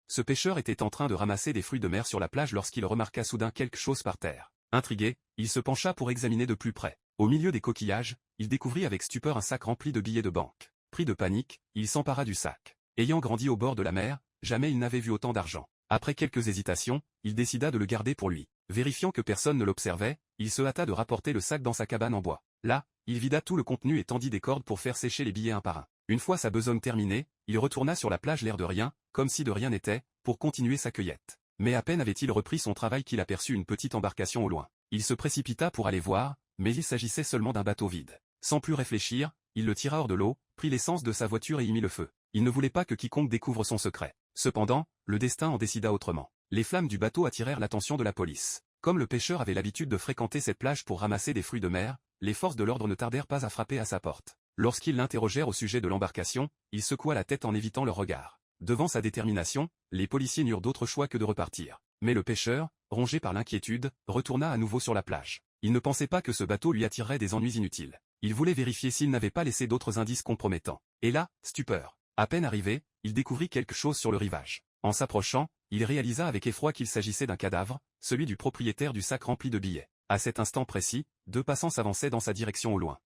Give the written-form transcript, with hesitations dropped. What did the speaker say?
Ce pêcheur était en train de ramasser des fruits de mer sur la plage lorsqu'il remarqua soudain quelque chose par terre. Intrigué, il se pencha pour examiner de plus près. Au milieu des coquillages, il découvrit avec stupeur un sac rempli de billets de banque. Pris de panique, il s'empara du sac. Ayant grandi au bord de la mer, jamais il n'avait vu autant d'argent. Après quelques hésitations, il décida de le garder pour lui. Vérifiant que personne ne l'observait, il se hâta de rapporter le sac dans sa cabane en bois. Là, il vida tout le contenu et tendit des cordes pour faire sécher les billets un par un. Une fois sa besogne terminée, il retourna sur la plage l'air de rien, comme si de rien n'était, pour continuer sa cueillette. Mais à peine avait-il repris son travail qu'il aperçut une petite embarcation au loin. Il se précipita pour aller voir, mais il s'agissait seulement d'un bateau vide. Sans plus réfléchir, il le tira hors de l'eau, prit l'essence de sa voiture et y mit le feu. Il ne voulait pas que quiconque découvre son secret. Cependant, le destin en décida autrement. Les flammes du bateau attirèrent l'attention de la police. Comme le pêcheur avait l'habitude de fréquenter cette plage pour ramasser des fruits de mer, les forces de l'ordre ne tardèrent pas à frapper à sa porte. Lorsqu'ils l'interrogèrent au sujet de l'embarcation, il secoua la tête en évitant leur regard. Devant sa détermination, les policiers n'eurent d'autre choix que de repartir. Mais le pêcheur, rongé par l'inquiétude, retourna à nouveau sur la plage. Il ne pensait pas que ce bateau lui attirerait des ennuis inutiles. Il voulait vérifier s'il n'avait pas laissé d'autres indices compromettants. Et là, stupeur. À peine arrivé, il découvrit quelque chose sur le rivage. En s'approchant, il réalisa avec effroi qu'il s'agissait d'un cadavre, celui du propriétaire du sac rempli de billets. À cet instant précis, deux passants s'avançaient dans sa direction au loin.